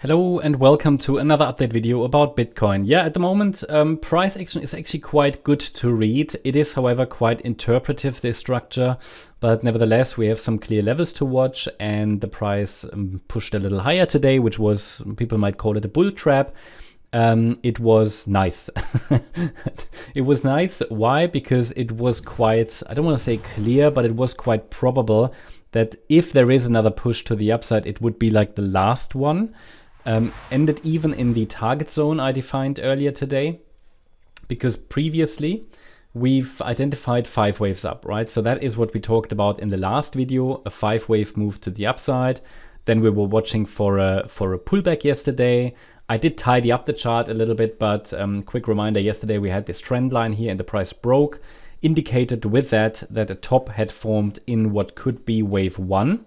Hello and welcome to another update video about Bitcoin. Yeah, at the moment, price action is actually quite good to read. It is, however, quite interpretive, this structure, but nevertheless, we have some clear levels to watch, and the price pushed a little higher today, which was, people might call it a bull trap. It was nice. It was nice. Why? Because it was quite, I don't want to say clear, but it was quite probable that if there is another push to the upside, it would be like the last one. Ended even in the target zone I defined earlier today, because previously we've identified 5 waves up, right? So that is what we talked about in the last video, a 5-wave move to the upside. Then we were watching for a pullback yesterday. I did tidy up the chart a little bit, but quick reminder, yesterday we had this trend line here and the price broke, indicated with that a top had formed in what could be wave 1.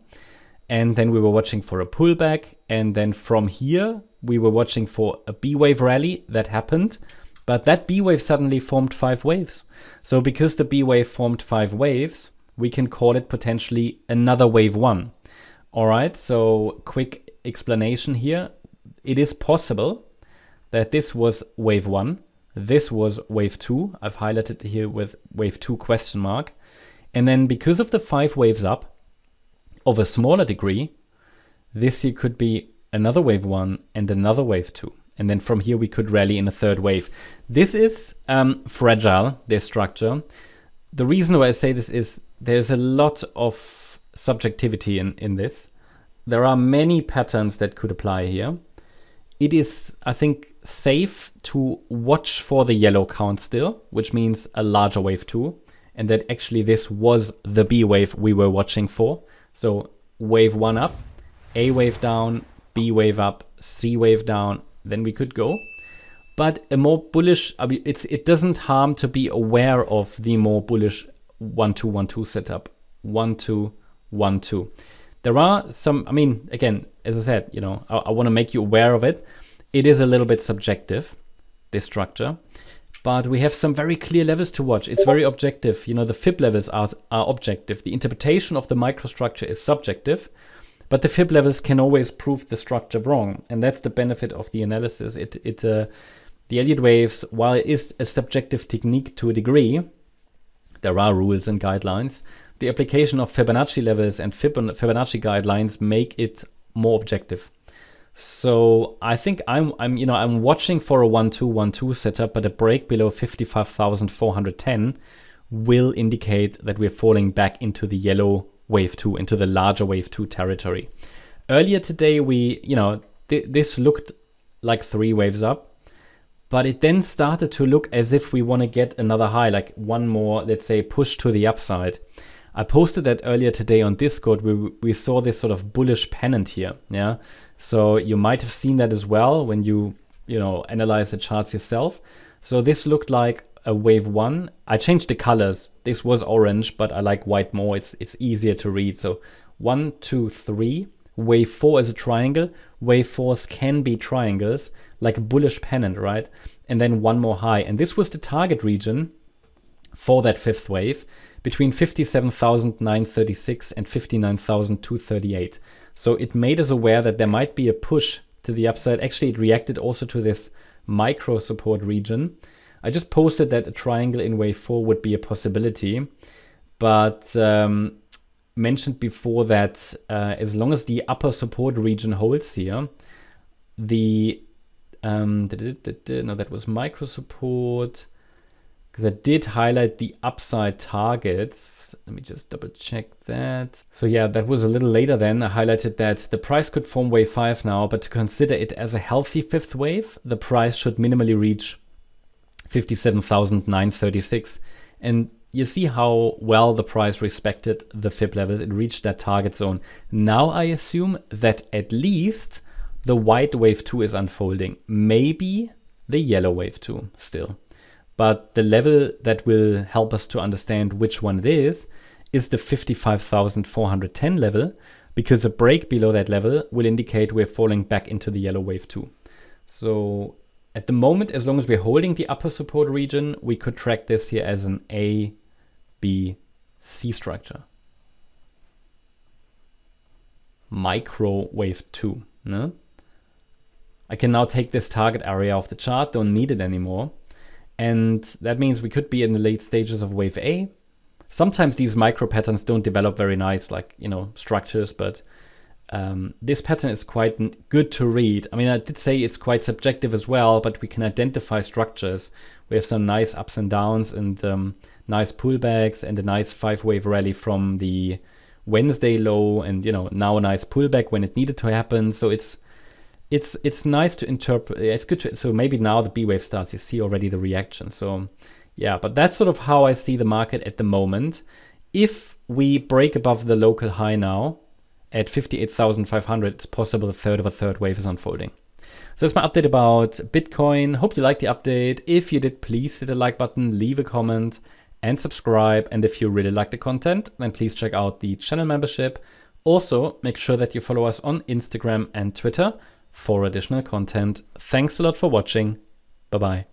And then we were watching for a pullback. And then from here, we were watching for a B wave rally that happened. But that B wave suddenly formed 5 waves. So because the B wave formed 5 waves, we can call it potentially another wave 1. All right, so quick explanation here. It is possible that this was wave 1. This was wave 2. I've highlighted here with wave 2 question mark. And then because of the 5 waves up, of a smaller degree, this here could be another wave 1 and another wave 2. And then from here we could rally in a third wave. This is fragile, this structure. The reason why I say this is there's a lot of subjectivity in this. There are many patterns that could apply here. It is, I think, safe to watch for the yellow count still, which means a larger wave 2. And that actually this was the B wave we were watching for. So wave 1 up, A wave down, B wave up, C wave down, then we could go. But a more bullish, I mean, it doesn't harm to be aware of the more bullish 1-2-1-2 setup. 1-2-1-2. There are some, I mean, again, as I said, you know, I want to make you aware of it. It is a little bit subjective, this structure. But we have some very clear levels to watch. It's very objective. You know, the Fib levels are objective. The interpretation of the microstructure is subjective, but the Fib levels can always prove the structure wrong. And that's the benefit of the analysis. The Elliott waves, while it is a subjective technique to a degree, there are rules and guidelines. The application of Fibonacci levels and Fibonacci guidelines make it more objective. So I think I'm watching for a 1-2-1-2 setup, but a break below 55,410 will indicate that we're falling back into the yellow wave 2, into the larger wave 2 territory. Earlier today, this looked like 3 waves up, but it then started to look as if we want to get another high, like one more, let's say, push to the upside. I posted that earlier today on Discord. We saw this sort of bullish pennant here, yeah. So you might have seen that as well when you analyze the charts yourself. So this looked like a wave 1. I changed the colors. This was orange, but I like white more. It's easier to read. So 1, 2, 3. Wave 4 is a triangle. Wave 4s can be triangles, like a bullish pennant, right? And then one more high. And this was the target region for that 5th wave, between 57,936 and 59,238. So it made us aware that there might be a push to the upside. Actually, it reacted also to this micro support region. I just posted that a triangle in wave 4 would be a possibility, but mentioned before that as long as the upper support region holds here, the no, that was micro support, because I did highlight the upside targets. Let me just double check that. So yeah, that was a little later then. I highlighted that the price could form wave 5 now, but to consider it as a healthy 5th wave, the price should minimally reach 57,936. And you see how well the price respected the Fib level. It reached that target zone. Now I assume that at least the white wave 2 is unfolding. Maybe the yellow wave 2 still. But the level that will help us to understand which one it is the 55,410 level, because a break below that level will indicate we're falling back into the yellow wave 2. So at the moment, as long as we're holding the upper support region, we could track this here as an A, B, C structure. Micro wave 2. No? I can now take this target area off the chart, don't need it anymore. And that means we could be in the late stages of wave A. Sometimes these micro patterns don't develop very nice, like, you know, structures, but this pattern is quite good to read. I mean, I did say it's quite subjective as well, but we can identify structures. We have some nice ups and downs and nice pullbacks and a nice 5-wave rally from the Wednesday low, and, you know, now a nice pullback when it needed to happen. So it's nice to interpret. It's good to, so maybe now the B wave starts, you see already the reaction. So yeah, but that's sort of how I see the market at the moment. If we break above the local high now, at 58,500, it's possible a third of a third wave is unfolding. So that's my update about Bitcoin. Hope you liked the update. If you did, please hit the like button, leave a comment, and subscribe. And if you really like the content, then please check out the channel membership. Also, make sure that you follow us on Instagram and Twitter for additional content. Thanks a lot for watching. Bye-bye.